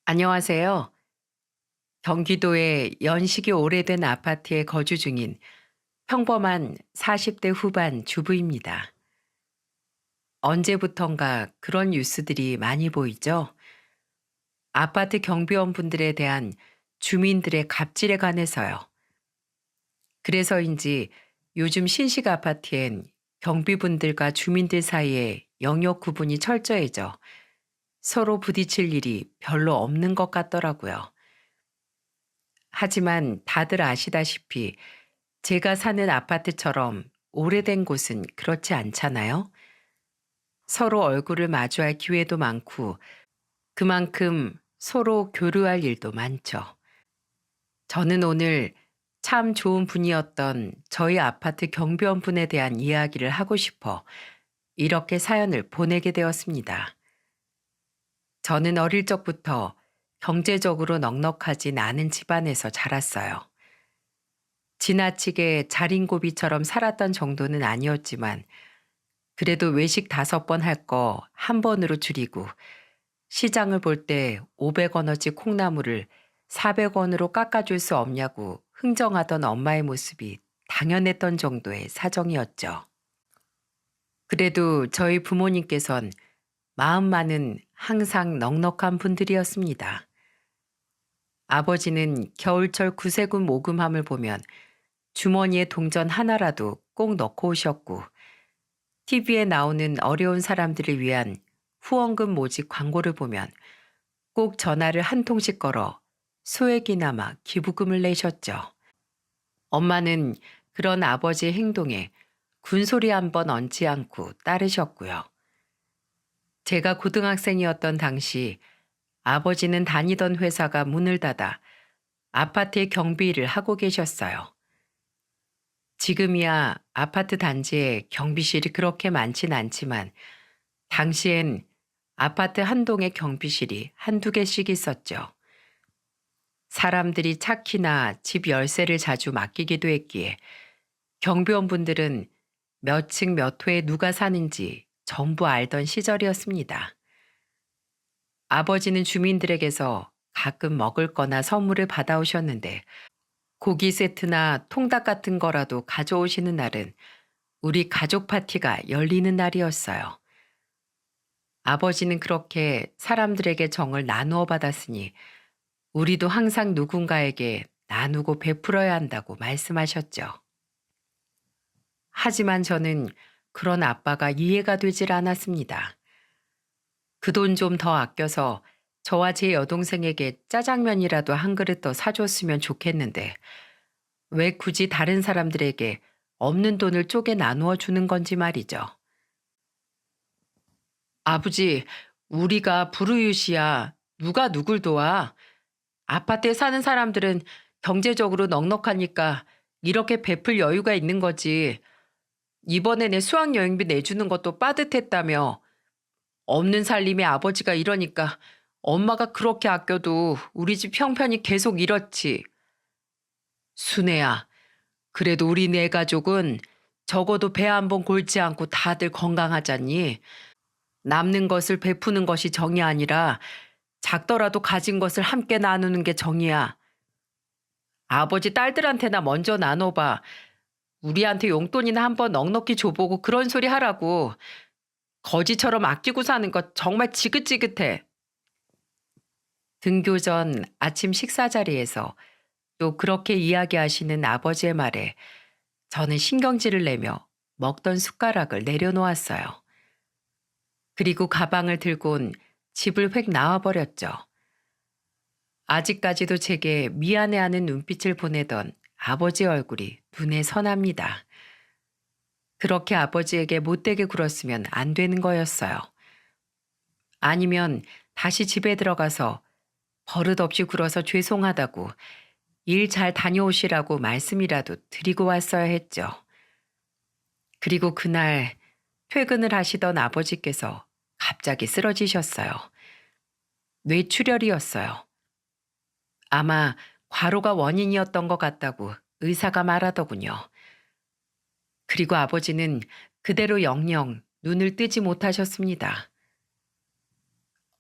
안녕하세요. 경기도의 연식이 오래된 아파트에 거주 중인 평범한 40대 후반 주부입니다. 언제부턴가 그런 뉴스들이 많이 보이죠? 아파트 경비원분들에 대한 주민들의 갑질에 관해서요. 그래서인지 요즘 신식 아파트엔 경비분들과 주민들 사이에 영역 구분이 철저해져 서로 부딪힐 일이 별로 없는 것 같더라고요. 하지만 다들 아시다시피 제가 사는 아파트처럼 오래된 곳은 그렇지 않잖아요. 서로 얼굴을 마주할 기회도 많고 그만큼 서로 교류할 일도 많죠. 저는 오늘 참 좋은 분이었던 저희 아파트 경비원분에 대한 이야기를 하고 싶어 이렇게 사연을 보내게 되었습니다. 저는 어릴 적부터 경제적으로 넉넉하진 않은 집안에서 자랐어요. 지나치게 자린고비처럼 살았던 정도는 아니었지만 그래도 외식 5번 할 거 한 번으로 줄이고 시장을 볼 때 500원어치 콩나물을 400원으로 깎아줄 수 없냐고 흥정하던 엄마의 모습이 당연했던 정도의 사정이었죠. 그래도 저희 부모님께선 마음만은 항상 넉넉한 분들이었습니다. 아버지는 겨울철 구세군 모금함을 보면 주머니에 동전 하나라도 꼭 넣고 오셨고 TV에 나오는 어려운 사람들을 위한 후원금 모집 광고를 보면 꼭 전화를 한 통씩 걸어 소액이나마 기부금을 내셨죠. 엄마는 그런 아버지의 행동에 군소리 한 번 얹지 않고 따르셨고요. 제가 고등학생이었던 당시 아버지는 다니던 회사가 문을 닫아 아파트의 경비 일을 하고 계셨어요. 지금이야 아파트 단지에 경비실이 그렇게 많진 않지만 당시엔 아파트 한 동에 경비실이 한두 개씩 있었죠. 사람들이 차 키나 집 열쇠를 자주 맡기기도 했기에 경비원분들은 몇 층 몇 호에 누가 사는지 전부 알던 시절이었습니다. 아버지는 주민들에게서 가끔 먹을 거나 선물을 받아오셨는데 고기 세트나 통닭 같은 거라도 가져오시는 날은 우리 가족 파티가 열리는 날이었어요. 아버지는 그렇게 사람들에게 정을 나누어 받았으니 우리도 항상 누군가에게 나누고 베풀어야 한다고 말씀하셨죠. 하지만 저는 그런 아빠가 이해가 되질 않았습니다. 그 돈 좀 더 아껴서 저와 제 여동생에게 짜장면이라도 한 그릇 더 사줬으면 좋겠는데 왜 굳이 다른 사람들에게 없는 돈을 쪼개 나누어 주는 건지 말이죠. 아버지, 우리가 불우이웃이야. 누가 누굴 도와? 아파트에 사는 사람들은 경제적으로 넉넉하니까 이렇게 베풀 여유가 있는 거지. 이번에 내 수학여행비 내주는 것도 빠듯했다며. 없는 살림에 아버지가 이러니까 엄마가 그렇게 아껴도 우리 집 형편이 계속 이렇지. 순애야, 그래도 우리 네 가족은 적어도 배 한 번 골지 않고 다들 건강하잖니. 남는 것을 베푸는 것이 정이 아니라 작더라도 가진 것을 함께 나누는 게 정이야. 아버지 딸들한테나 먼저 나눠봐. 우리한테 용돈이나 한번 넉넉히 줘보고 그런 소리 하라고. 거지처럼 아끼고 사는 것 정말 지긋지긋해. 등교 전 아침 식사 자리에서 또 그렇게 이야기하시는 아버지의 말에 저는 신경질을 내며 먹던 숟가락을 내려놓았어요. 그리고 가방을 들곤 집을 획 나와버렸죠. 아직까지도 제게 미안해하는 눈빛을 보내던 아버지 얼굴이 눈에 선합니다. 그렇게 아버지에게 못되게 굴었으면 안 되는 거였어요. 아니면 다시 집에 들어가서 버릇없이 굴어서 죄송하다고 일 잘 다녀오시라고 말씀이라도 드리고 왔어야 했죠. 그리고 그날 퇴근을 하시던 아버지께서 갑자기 쓰러지셨어요. 뇌출혈이었어요. 아마 과로가 원인이었던 것 같다고 의사가 말하더군요. 그리고 아버지는 그대로 영영 눈을 뜨지 못하셨습니다.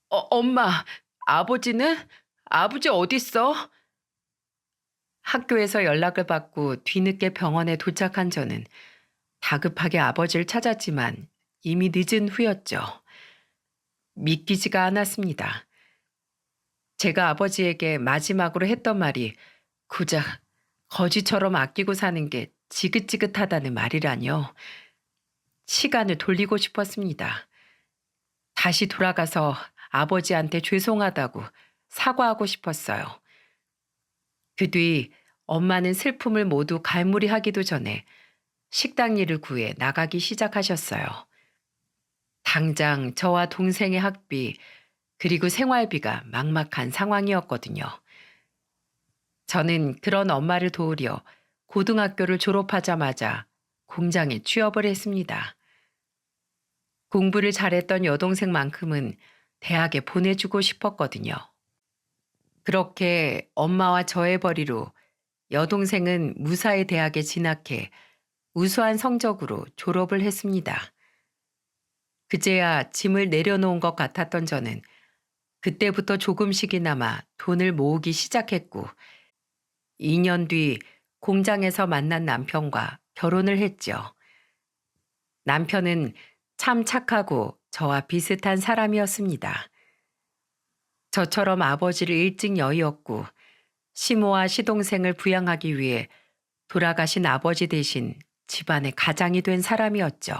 엄마, 아버지는? 아버지 어딨어? 학교에서 연락을 받고 뒤늦게 병원에 도착한 저는 다급하게 아버지를 찾았지만 이미 늦은 후였죠. 믿기지가 않았습니다. 제가 아버지에게 마지막으로 했던 말이 고작 거지처럼 아끼고 사는 게 지긋지긋하다는 말이라뇨. 시간을 돌리고 싶었습니다. 다시 돌아가서 아버지한테 죄송하다고 사과하고 싶었어요. 그 뒤 엄마는 슬픔을 모두 갈무리하기도 전에 식당 일을 구해 나가기 시작하셨어요. 당장 저와 동생의 학비, 그리고 생활비가 막막한 상황이었거든요. 저는 그런 엄마를 도우려 고등학교를 졸업하자마자 공장에 취업을 했습니다. 공부를 잘했던 여동생만큼은 대학에 보내주고 싶었거든요. 그렇게 엄마와 저의 벌이로 여동생은 무사히 대학에 진학해 우수한 성적으로 졸업을 했습니다. 그제야 짐을 내려놓은 것 같았던 저는 그때부터 조금씩이나마 돈을 모으기 시작했고 2년 뒤 공장에서 만난 남편과 결혼을 했죠. 남편은 참 착하고 저와 비슷한 사람이었습니다. 저처럼 아버지를 일찍 여의었고 시모와 시동생을 부양하기 위해 돌아가신 아버지 대신 집안의 가장이 된 사람이었죠.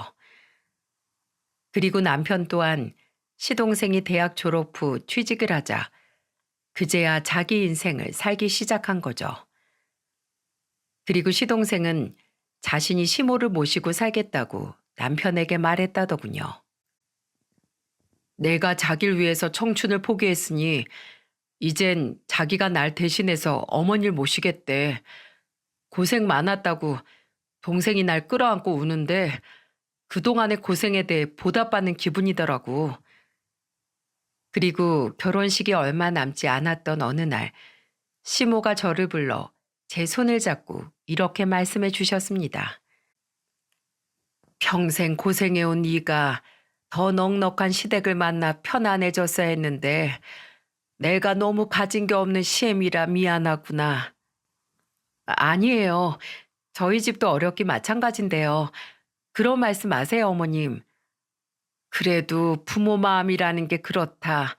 그리고 남편 또한 시동생이 대학 졸업 후 취직을 하자 그제야 자기 인생을 살기 시작한 거죠. 그리고 시동생은 자신이 시모를 모시고 살겠다고 남편에게 말했다더군요. 내가 자기를 위해서 청춘을 포기했으니 이젠 자기가 날 대신해서 어머니를 모시겠대. 고생 많았다고 동생이 날 끌어안고 우는데 그동안의 고생에 대해 보답받는 기분이더라고. 그리고 결혼식이 얼마 남지 않았던 어느 날 시모가 저를 불러 제 손을 잡고 이렇게 말씀해 주셨습니다. 평생 고생해온 네가 더 넉넉한 시댁을 만나 편안해졌어야 했는데 내가 너무 가진 게 없는 시엠이라 미안하구나. 아니에요. 저희 집도 어렵기 마찬가지인데요. 그런 말씀 마세요, 어머님. 그래도 부모 마음이라는 게 그렇다.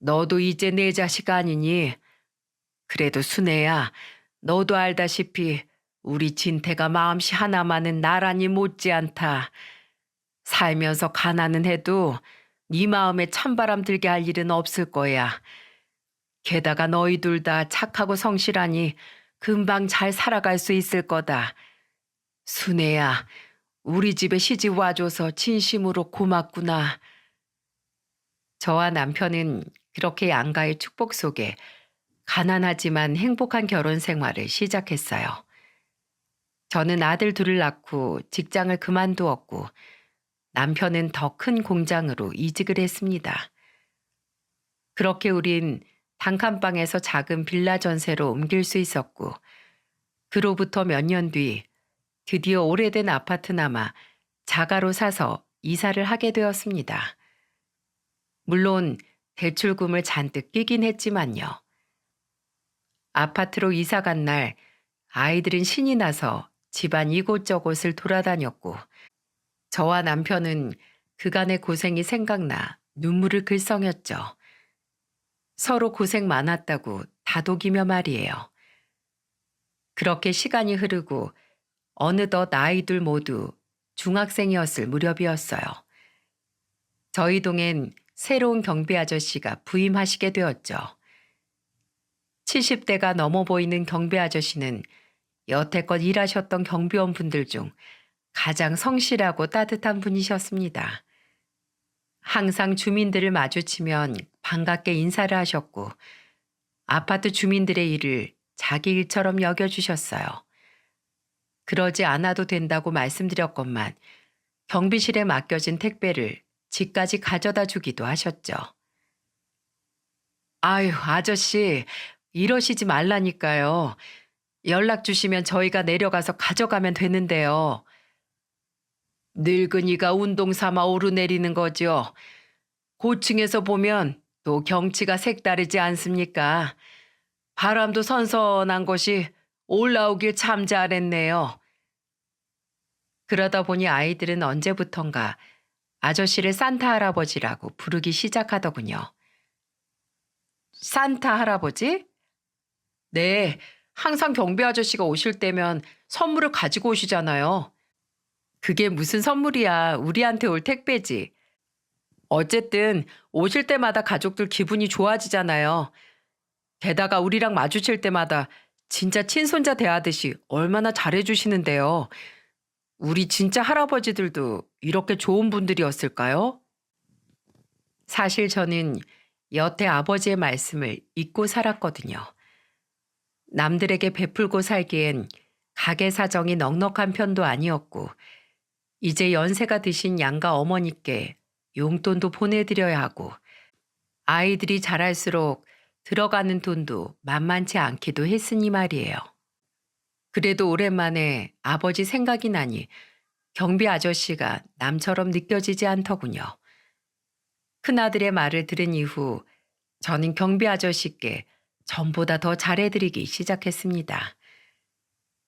너도 이제 내 자식 아니니? 그래도 순애야, 너도 알다시피 우리 진태가 마음씨 하나만은 나란히 못지않다. 살면서 가난은 해도 네 마음에 찬바람 들게 할 일은 없을 거야. 게다가 너희 둘 다 착하고 성실하니 금방 잘 살아갈 수 있을 거다. 순애야, 우리 집에 시집 와줘서 진심으로 고맙구나. 저와 남편은 그렇게 양가의 축복 속에 가난하지만 행복한 결혼 생활을 시작했어요. 저는 아들 둘을 낳고 직장을 그만두었고 남편은 더 큰 공장으로 이직을 했습니다. 그렇게 우린 단칸방에서 작은 빌라 전세로 옮길 수 있었고 그로부터 몇 년 뒤 드디어 오래된 아파트나마 자가로 사서 이사를 하게 되었습니다. 물론 대출금을 잔뜩 끼긴 했지만요. 아파트로 이사 간 날 아이들은 신이 나서 집안 이곳저곳을 돌아다녔고 저와 남편은 그간의 고생이 생각나 눈물을 글썽였죠. 서로 고생 많았다고 다독이며 말이에요. 그렇게 시간이 흐르고 어느덧 아이들 모두 중학생이었을 무렵이었어요. 저희 동엔 새로운 경비 아저씨가 부임하시게 되었죠. 70대가 넘어 보이는 경비 아저씨는 여태껏 일하셨던 경비원 분들 중 가장 성실하고 따뜻한 분이셨습니다. 항상 주민들을 마주치면 반갑게 인사를 하셨고 아파트 주민들의 일을 자기 일처럼 여겨주셨어요. 그러지 않아도 된다고 말씀드렸건만 경비실에 맡겨진 택배를 집까지 가져다 주기도 하셨죠. 아유, 아저씨, 이러시지 말라니까요. 연락 주시면 저희가 내려가서 가져가면 되는데요. 늙은이가 운동 삼아 오르내리는 거죠. 고층에서 보면 또 경치가 색다르지 않습니까? 바람도 선선한 것이 올라오길 참 잘했네요. 그러다 보니 아이들은 언제부턴가 아저씨를 산타 할아버지라고 부르기 시작하더군요. 산타 할아버지? 네, 항상 경비 아저씨가 오실 때면 선물을 가지고 오시잖아요. 그게 무슨 선물이야. 우리한테 올 택배지. 어쨌든 오실 때마다 가족들 기분이 좋아지잖아요. 게다가 우리랑 마주칠 때마다 진짜 친손자 대하듯이 얼마나 잘해주시는데요. 우리 진짜 할아버지들도 이렇게 좋은 분들이었을까요? 사실 저는 여태 아버지의 말씀을 잊고 살았거든요. 남들에게 베풀고 살기엔 가게 사정이 넉넉한 편도 아니었고, 이제 연세가 드신 양가 어머니께 용돈도 보내드려야 하고, 아이들이 자랄수록 들어가는 돈도 만만치 않기도 했으니 말이에요. 그래도 오랜만에 아버지 생각이 나니 경비 아저씨가 남처럼 느껴지지 않더군요. 큰아들의 말을 들은 이후 저는 경비 아저씨께 전보다 더 잘해드리기 시작했습니다.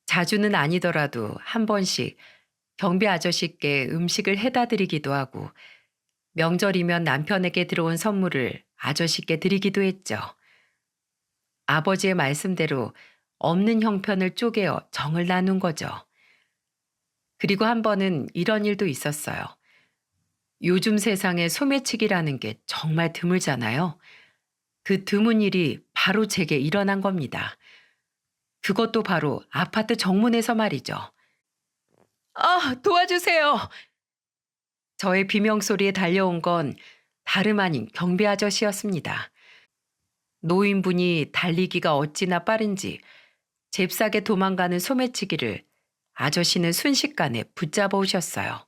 자주는 아니더라도 한 번씩 경비 아저씨께 음식을 해다 드리기도 하고, 명절이면 남편에게 들어온 선물을 아저씨께 드리기도 했죠. 아버지의 말씀대로 없는 형편을 쪼개어 정을 나눈 거죠. 그리고 한 번은 이런 일도 있었어요. 요즘 세상에 소매치기라는 게 정말 드물잖아요. 그 드문 일이 바로 제게 일어난 겁니다. 그것도 바로 아파트 정문에서 말이죠. 아, 도와주세요! 저의 비명소리에 달려온 건 다름 아닌 경비 아저씨였습니다. 노인분이 달리기가 어찌나 빠른지 잽싸게 도망가는 소매치기를 아저씨는 순식간에 붙잡아 오셨어요.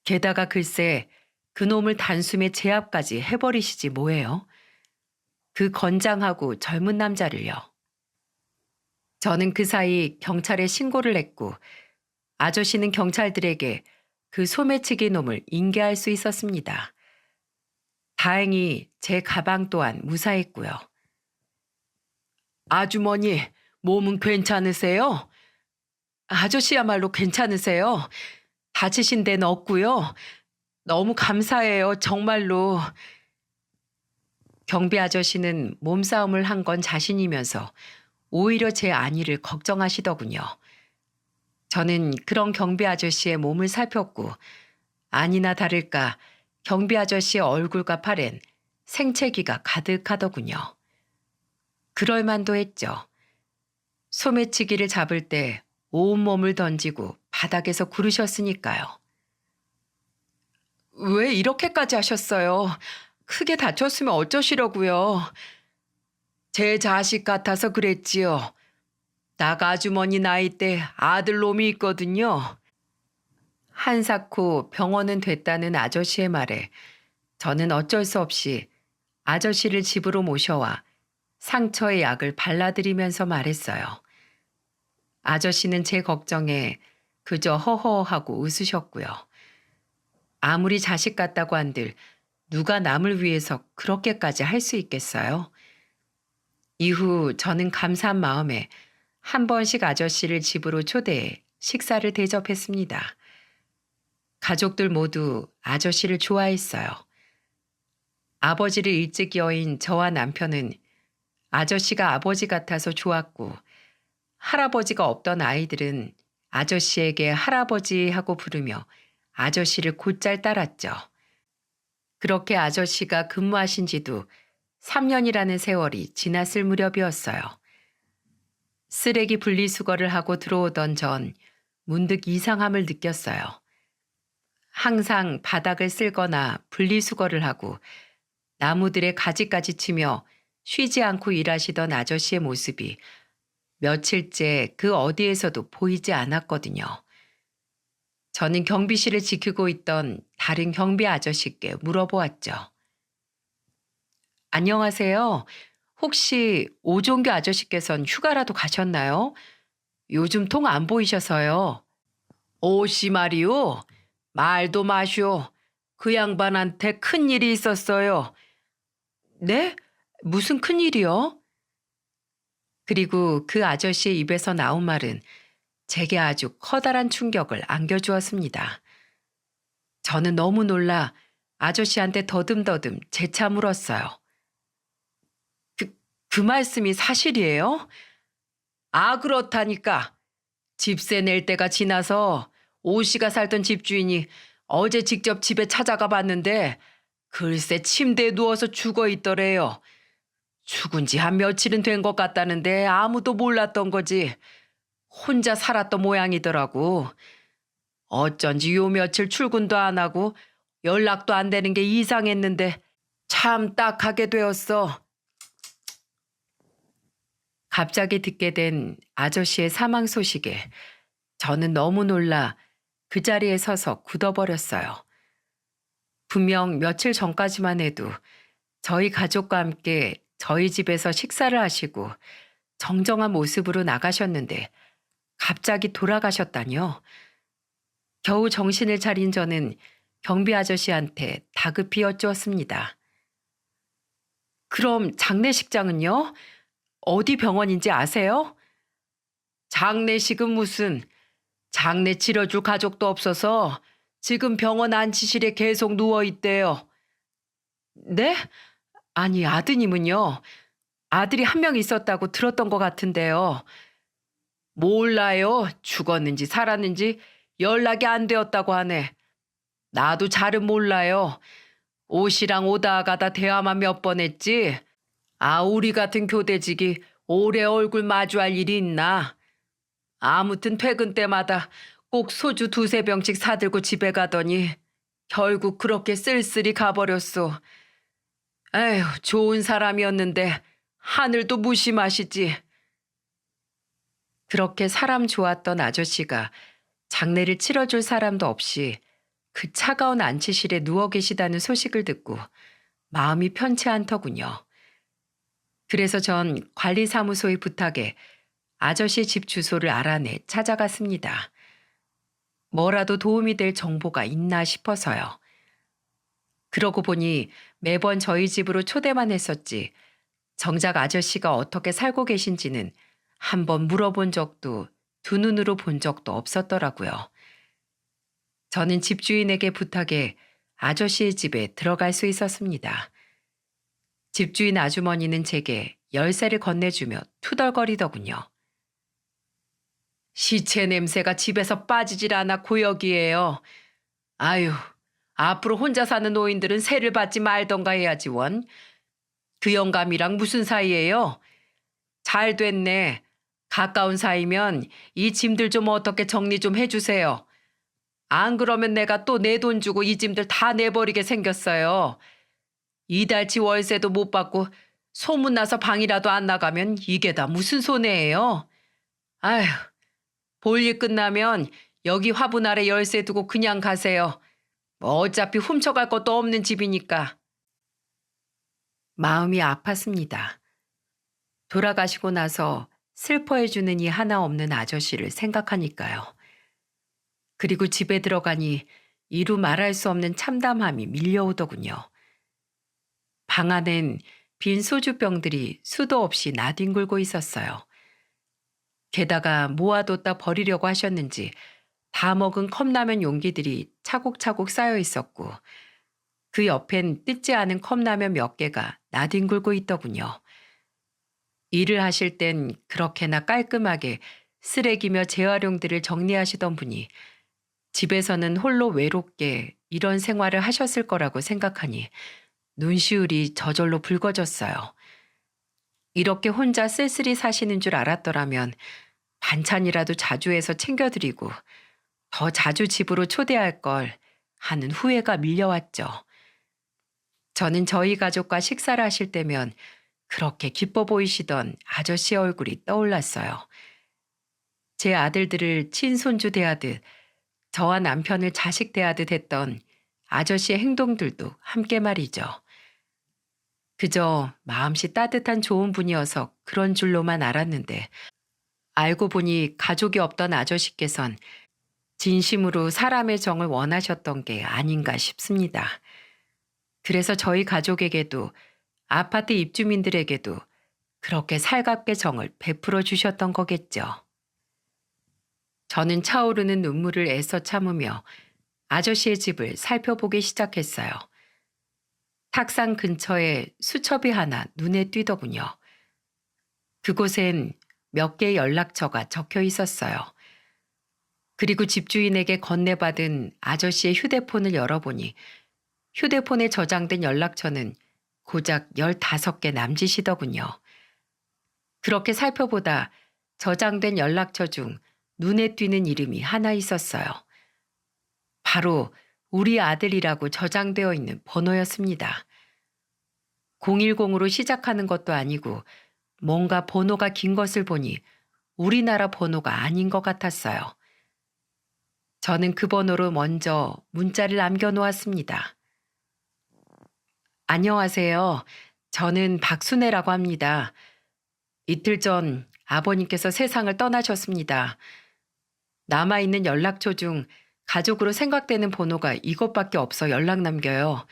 게다가 글쎄 그놈을 단숨에 제압까지 해버리시지 뭐예요. 그 건장하고 젊은 남자를요. 저는 그 사이 경찰에 신고를 했고, 아저씨는 경찰들에게 그 소매치기 놈을 인계할 수 있었습니다. 다행히 제 가방 또한 무사했고요. 아주머니, 몸은 괜찮으세요? 아저씨야말로 괜찮으세요? 다치신 데는 없고요. 너무 감사해요, 정말로. 경비 아저씨는 몸싸움을 한 건 자신이면서 오히려 제 안위를 걱정하시더군요. 저는 그런 경비 아저씨의 몸을 살폈고, 아니나 다를까 경비 아저씨의 얼굴과 팔엔 생채기가 가득하더군요. 그럴 만도 했죠. 소매치기를 잡을 때 온몸을 던지고 바닥에서 구르셨으니까요. 왜 이렇게까지 하셨어요? 크게 다쳤으면 어쩌시려고요? 제 자식 같아서 그랬지요. 나 아주머니 나이 때 아들놈이 있거든요. 한사코 병원은 됐다는 아저씨의 말에 저는 어쩔 수 없이 아저씨를 집으로 모셔와 상처의 약을 발라드리면서 말했어요. 아저씨는 제 걱정에 그저 허허하고 웃으셨고요. 아무리 자식 같다고 한들 누가 남을 위해서 그렇게까지 할 수 있겠어요? 이후 저는 감사한 마음에 한 번씩 아저씨를 집으로 초대해 식사를 대접했습니다. 가족들 모두 아저씨를 좋아했어요. 아버지를 일찍 여인 저와 남편은 아저씨가 아버지 같아서 좋았고, 할아버지가 없던 아이들은 아저씨에게 할아버지 하고 부르며 아저씨를 곧잘 따랐죠. 그렇게 아저씨가 근무하신 지도 3년이라는 세월이 지났을 무렵이었어요. 쓰레기 분리수거를 하고 들어오던 전 문득 이상함을 느꼈어요. 항상 바닥을 쓸거나 분리수거를 하고 나무들의 가지까지 치며 쉬지 않고 일하시던 아저씨의 모습이 며칠째 그 어디에서도 보이지 않았거든요. 저는 경비실을 지키고 있던 다른 경비 아저씨께 물어보았죠. 안녕하세요. 혹시 오종규 아저씨께선 휴가라도 가셨나요? 요즘 통 안 보이셔서요. 오씨 말이오. 말도 마쇼. 그 양반한테 큰일이 있었어요. 네? 무슨 큰일이요? 그리고 그 아저씨의 입에서 나온 말은 제게 아주 커다란 충격을 안겨주었습니다. 저는 너무 놀라 아저씨한테 더듬더듬 재차 물었어요. 그, 그 말씀이 사실이에요? 아, 그렇다니까. 집세 낼 때가 지나서 오 씨가 살던 집주인이 어제 직접 집에 찾아가 봤는데 글쎄 침대에 누워서 죽어 있더래요. 죽은 지 한 며칠은 된 것 같다는데 아무도 몰랐던 거지. 혼자 살았던 모양이더라고. 어쩐지 요 며칠 출근도 안 하고 연락도 안 되는 게 이상했는데 참 딱하게 되었어. 갑자기 듣게 된 아저씨의 사망 소식에 저는 너무 놀라 그 자리에 서서 굳어버렸어요. 분명 며칠 전까지만 해도 저희 가족과 함께 저희 집에서 식사를 하시고 정정한 모습으로 나가셨는데 갑자기 돌아가셨다니요. 겨우 정신을 차린 저는 경비 아저씨한테 다급히 여쭈었습니다. 그럼 장례식장은요? 어디 병원인지 아세요? 장례식은 무슨, 장례 치러줄 가족도 없어서 지금 병원 안치실에 계속 누워있대요. 네? 아니, 아드님은요? 아들이 한 명 있었다고 들었던 것 같은데요. 몰라요. 죽었는지 살았는지 연락이 안 되었다고 하네. 나도 잘은 몰라요. 옷이랑 오다 가다 대화만 몇 번 했지. 아, 우리 같은 교대직이 오래 얼굴 마주할 일이 있나? 아무튼 퇴근 때마다 꼭 소주 두세 병씩 사들고 집에 가더니 결국 그렇게 쓸쓸히 가버렸소. 에휴, 좋은 사람이었는데 하늘도 무심하시지. 그렇게 사람 좋았던 아저씨가 장례를 치러줄 사람도 없이 그 차가운 안치실에 누워 계시다는 소식을 듣고 마음이 편치 않더군요. 그래서 전 관리사무소의 부탁에 아저씨 집 주소를 알아내 찾아갔습니다. 뭐라도 도움이 될 정보가 있나 싶어서요. 그러고 보니 매번 저희 집으로 초대만 했었지 정작 아저씨가 어떻게 살고 계신지는 한번 물어본 적도 두 눈으로 본 적도 없었더라고요. 저는 집주인에게 부탁해 아저씨의 집에 들어갈 수 있었습니다. 집주인 아주머니는 제게 열쇠를 건네주며 투덜거리더군요. 시체 냄새가 집에서 빠지질 않아 고역이에요. 아유, 앞으로 혼자 사는 노인들은 세를 받지 말던가 해야지 원. 그 영감이랑 무슨 사이예요? 잘 됐네. 가까운 사이면 이 짐들 좀 어떻게 정리 좀 해주세요. 안 그러면 내가 또 내 돈 주고 이 짐들 다 내버리게 생겼어요. 이달치 월세도 못 받고 소문나서 방이라도 안 나가면 이게 다 무슨 손해예요? 아휴, 볼일 끝나면 여기 화분 아래 열쇠 두고 그냥 가세요. 뭐 어차피 훔쳐갈 것도 없는 집이니까. 마음이 아팠습니다. 돌아가시고 나서 슬퍼해주는 이 하나 없는 아저씨를 생각하니까요. 그리고 집에 들어가니 이루 말할 수 없는 참담함이 밀려오더군요. 방 안엔 빈 소주병들이 수도 없이 나뒹굴고 있었어요. 게다가 모아뒀다 버리려고 하셨는지 다 먹은 컵라면 용기들이 차곡차곡 쌓여 있었고 그 옆엔 뜯지 않은 컵라면 몇 개가 나뒹굴고 있더군요. 일을 하실 땐 그렇게나 깔끔하게 쓰레기며 재활용들을 정리하시던 분이 집에서는 홀로 외롭게 이런 생활을 하셨을 거라고 생각하니 눈시울이 저절로 붉어졌어요. 이렇게 혼자 쓸쓸히 사시는 줄 알았더라면 반찬이라도 자주 해서 챙겨드리고 더 자주 집으로 초대할 걸 하는 후회가 밀려왔죠. 저는 저희 가족과 식사를 하실 때면 그렇게 기뻐 보이시던 아저씨의 얼굴이 떠올랐어요. 제 아들들을 친손주 대하듯 저와 남편을 자식 대하듯 했던 아저씨의 행동들도 함께 말이죠. 그저 마음씨 따뜻한 좋은 분이어서 그런 줄로만 알았는데 알고 보니 가족이 없던 아저씨께선 진심으로 사람의 정을 원하셨던 게 아닌가 싶습니다. 그래서 저희 가족에게도 아파트 입주민들에게도 그렇게 살갑게 정을 베풀어 주셨던 거겠죠. 저는 차오르는 눈물을 애써 참으며 아저씨의 집을 살펴보기 시작했어요. 탁상 근처에 수첩이 하나 눈에 띄더군요. 그곳엔 몇 개의 연락처가 적혀 있었어요. 그리고 집주인에게 건네받은 아저씨의 휴대폰을 열어보니 휴대폰에 저장된 연락처는 고작 15개 남짓이더군요. 그렇게 살펴보다 저장된 연락처 중 눈에 띄는 이름이 하나 있었어요. 바로 우리 아들이라고 저장되어 있는 번호였습니다. 010으로 시작하는 것도 아니고 뭔가 번호가 긴 것을 보니 우리나라 번호가 아닌 것 같았어요. 저는 그 번호로 먼저 문자를 남겨놓았습니다. 안녕하세요. 저는 박순애라고 합니다. 이틀 전 아버님께서 세상을 떠나셨습니다. 남아있는 연락처 중 가족으로 생각되는 번호가 이것밖에 없어 연락 남겨요.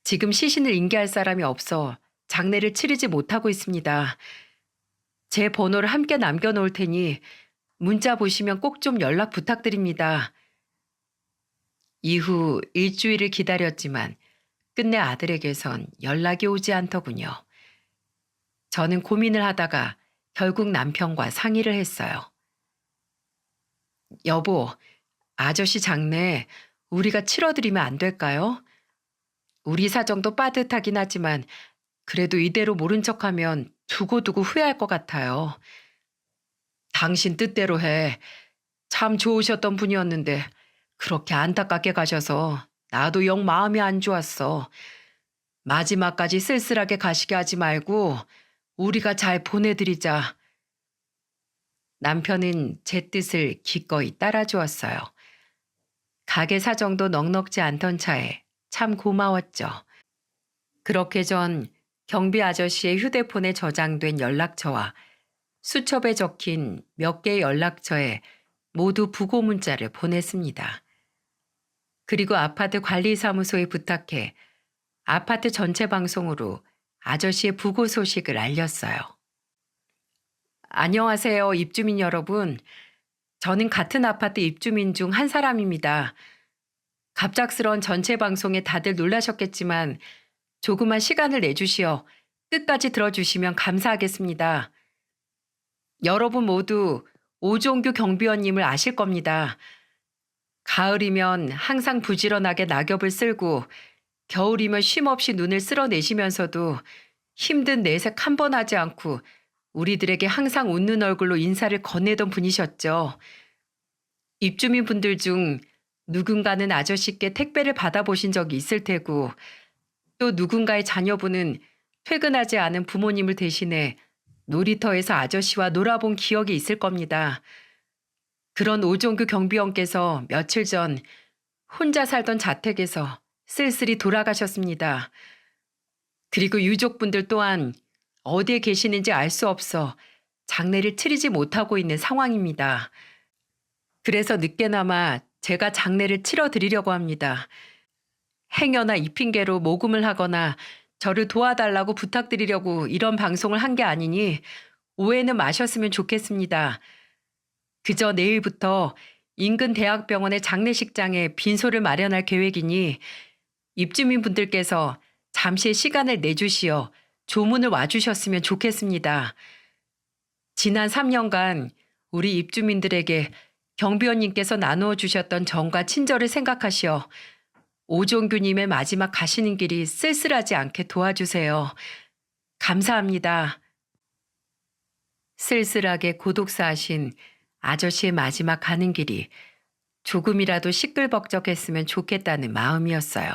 지금 시신을 인계할 사람이 없어 장례를 치르지 못하고 있습니다. 제 번호를 함께 남겨놓을 테니 문자 보시면 꼭 좀 연락 부탁드립니다. 이후 일주일을 기다렸지만 끝내 아들에게선 연락이 오지 않더군요. 저는 고민을 하다가 결국 남편과 상의를 했어요. 여보, 아저씨 장례 우리가 치러드리면 안 될까요? 우리 사정도 빠듯하긴 하지만 그래도 이대로 모른 척하면 두고두고 후회할 것 같아요. 당신 뜻대로 해. 참 좋으셨던 분이었는데 그렇게 안타깝게 가셔서 나도 영 마음이 안 좋았어. 마지막까지 쓸쓸하게 가시게 하지 말고 우리가 잘 보내드리자. 남편은 제 뜻을 기꺼이 따라주었어요. 가게 사정도 넉넉지 않던 차에 참 고마웠죠. 그렇게 전 경비 아저씨의 휴대폰에 저장된 연락처와 수첩에 적힌 몇 개의 연락처에 모두 부고 문자를 보냈습니다. 그리고 아파트 관리사무소에 부탁해 아파트 전체 방송으로 아저씨의 부고 소식을 알렸어요. 안녕하세요, 입주민 여러분. 저는 같은 아파트 입주민 중 한 사람입니다. 갑작스런 전체 방송에 다들 놀라셨겠지만 조그만 시간을 내주시어 끝까지 들어주시면 감사하겠습니다. 여러분 모두 오종규 경비원님을 아실 겁니다. 가을이면 항상 부지런하게 낙엽을 쓸고 겨울이면 쉼없이 눈을 쓸어내시면서도 힘든 내색 한 번 하지 않고 우리들에게 항상 웃는 얼굴로 인사를 건네던 분이셨죠. 입주민 분들 중 누군가는 아저씨께 택배를 받아보신 적이 있을 테고 또 누군가의 자녀분은 퇴근하지 않은 부모님을 대신해 놀이터에서 아저씨와 놀아본 기억이 있을 겁니다. 그런 오종규 경비원께서 며칠 전 혼자 살던 자택에서 쓸쓸히 돌아가셨습니다. 그리고 유족분들 또한 어디에 계시는지 알 수 없어 장례를 치르지 못하고 있는 상황입니다. 그래서 늦게나마 제가 장례를 치러드리려고 합니다. 행여나 이 핑계로 모금을 하거나 저를 도와달라고 부탁드리려고 이런 방송을 한 게 아니니 오해는 마셨으면 좋겠습니다. 그저 내일부터 인근 대학병원의 장례식장에 빈소를 마련할 계획이니 입주민분들께서 잠시 시간을 내주시어 조문을 와주셨으면 좋겠습니다. 지난 3년간 우리 입주민들에게 경비원님께서 나누어 주셨던 정과 친절을 생각하시어 오종규님의 마지막 가시는 길이 쓸쓸하지 않게 도와주세요. 감사합니다. 쓸쓸하게 고독사하신 아저씨의 마지막 가는 길이 조금이라도 시끌벅적했으면 좋겠다는 마음이었어요.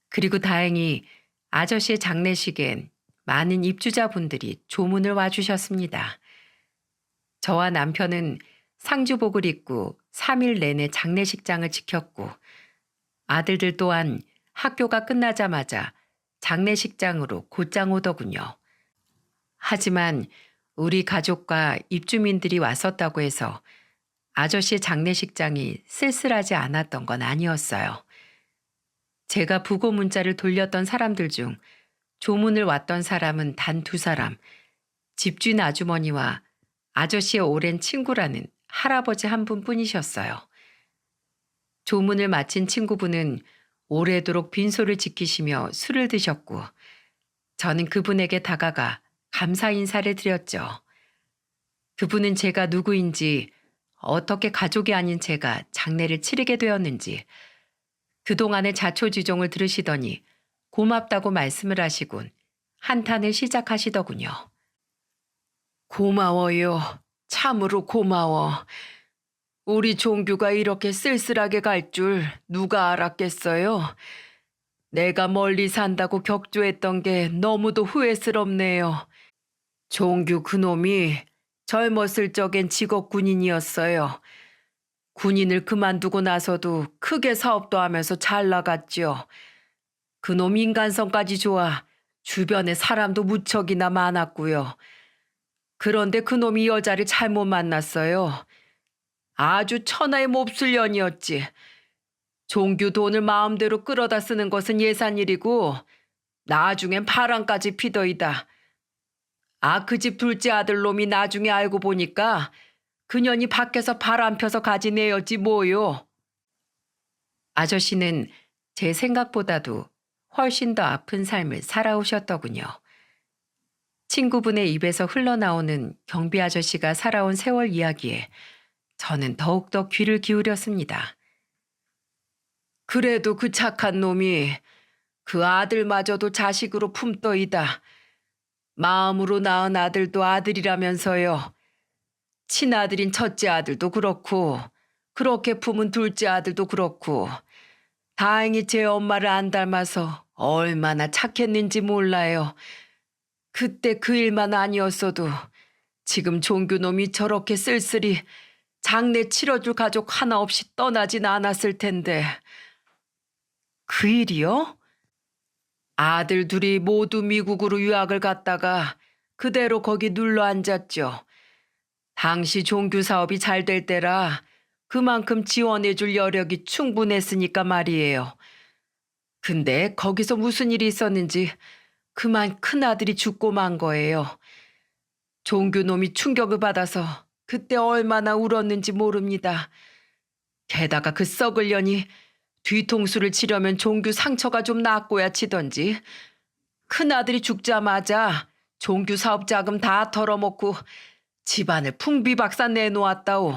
그리고 다행히 아저씨의 장례식엔 많은 입주자분들이 조문을 와주셨습니다. 저와 남편은 상주복을 입고 3일 내내 장례식장을 지켰고 아들들 또한 학교가 끝나자마자 장례식장으로 곧장 오더군요. 하지만 우리 가족과 입주민들이 왔었다고 해서 아저씨의 장례식장이 쓸쓸하지 않았던 건 아니었어요. 제가 부고 문자를 돌렸던 사람들 중 조문을 왔던 사람은 단 두 사람, 집주인 아주머니와 아저씨의 오랜 친구라는 할아버지 한 분뿐이셨어요. 조문을 마친 친구분은 오래도록 빈소를 지키시며 술을 드셨고 저는 그분에게 다가가 감사 인사를 드렸죠. 그분은 제가 누구인지, 어떻게 가족이 아닌 제가 장례를 치르게 되었는지, 그동안의 자초지종을 들으시더니 고맙다고 말씀을 하시곤 한탄을 시작하시더군요. 고마워요. 참으로 고마워. 우리 종규가 이렇게 쓸쓸하게 갈 줄 누가 알았겠어요? 내가 멀리 산다고 격조했던 게 너무도 후회스럽네요. 종규 그놈이 젊었을 적엔 직업 군인이었어요. 군인을 그만두고 나서도 크게 사업도 하면서 잘 나갔지요. 그놈 인간성까지 좋아 주변에 사람도 무척이나 많았고요. 그런데 그놈이 여자를 잘못 만났어요. 아주 천하의 몹쓸 년이었지. 종규 돈을 마음대로 끌어다 쓰는 것은 예산일이고 나중엔 바람까지 피더이다. 그 집 둘째 아들 놈이 나중에 알고 보니까 그년이 밖에서 바람 펴서 가지 내였지 뭐요. 아저씨는 제 생각보다도 훨씬 더 아픈 삶을 살아오셨더군요. 친구분의 입에서 흘러나오는 경비 아저씨가 살아온 세월 이야기에 저는 더욱더 귀를 기울였습니다. 그래도 그 착한 놈이 그 아들마저도 자식으로 품더이다. 마음으로 낳은 아들도 아들이라면서요. 친아들인 첫째 아들도 그렇고 그렇게 품은 둘째 아들도 그렇고 다행히 제 엄마를 안 닮아서 얼마나 착했는지 몰라요. 그때 그 일만 아니었어도 지금 종규놈이 저렇게 쓸쓸히 장례 치러줄 가족 하나 없이 떠나진 않았을 텐데. 그 일이요? 아들 둘이 모두 미국으로 유학을 갔다가 그대로 거기 눌러 앉았죠. 당시 종규 사업이 잘 될 때라 그만큼 지원해줄 여력이 충분했으니까 말이에요. 근데 거기서 무슨 일이 있었는지 그만 큰아들이 죽고 만 거예요. 종규 놈이 충격을 받아서 그때 얼마나 울었는지 모릅니다. 게다가 그 썩을 년이 뒤통수를 치려면 종규 상처가 좀 낫고야 치던지 큰아들이 죽자마자 종규 사업 자금 다 털어먹고 집안을 풍비박산 내놓았다오.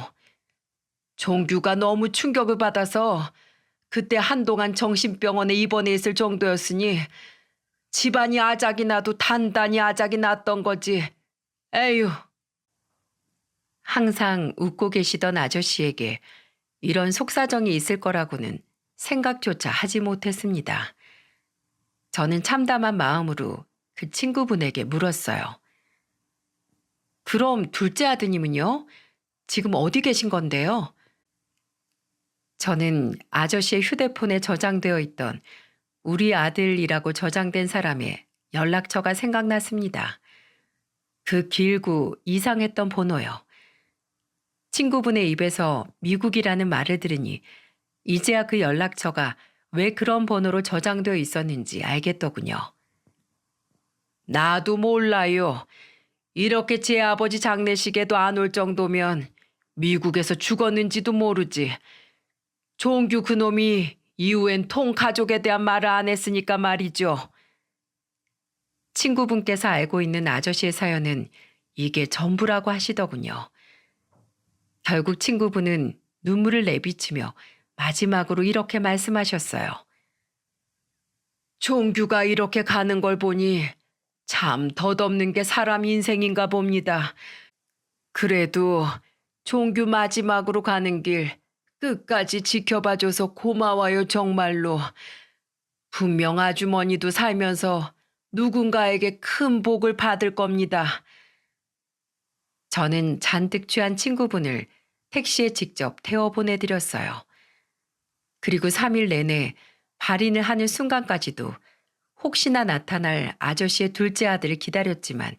종규가 너무 충격을 받아서 그때 한동안 정신병원에 입원해 있을 정도였으니 집안이 아작이 나도 단단히 아작이 났던 거지. 에휴. 항상 웃고 계시던 아저씨에게 이런 속사정이 있을 거라고는 생각조차 하지 못했습니다. 저는 참담한 마음으로 그 친구분에게 물었어요. 그럼 둘째 아드님은요? 지금 어디 계신 건데요? 저는 아저씨의 휴대폰에 저장되어 있던 우리 아들이라고 저장된 사람의 연락처가 생각났습니다. 그 길고 이상했던 번호요. 친구분의 입에서 미국이라는 말을 들으니 이제야 그 연락처가 왜 그런 번호로 저장되어 있었는지 알겠더군요. 나도 몰라요. 이렇게 제 아버지 장례식에도 안 올 정도면 미국에서 죽었는지도 모르지. 종규 그놈이 이후엔 통 가족에 대한 말을 안 했으니까 말이죠. 친구분께서 알고 있는 아저씨의 사연은 이게 전부라고 하시더군요. 결국 친구분은 눈물을 내비치며 마지막으로 이렇게 말씀하셨어요. 종규가 이렇게 가는 걸 보니 참 덧없는 게 사람 인생인가 봅니다. 그래도 종규 마지막으로 가는 길 끝까지 지켜봐줘서 고마워요 정말로. 분명 아주머니도 살면서 누군가에게 큰 복을 받을 겁니다. 저는 잔뜩 취한 친구분을 택시에 직접 태워 보내드렸어요. 그리고 3일 내내 발인을 하는 순간까지도 혹시나 나타날 아저씨의 둘째 아들을 기다렸지만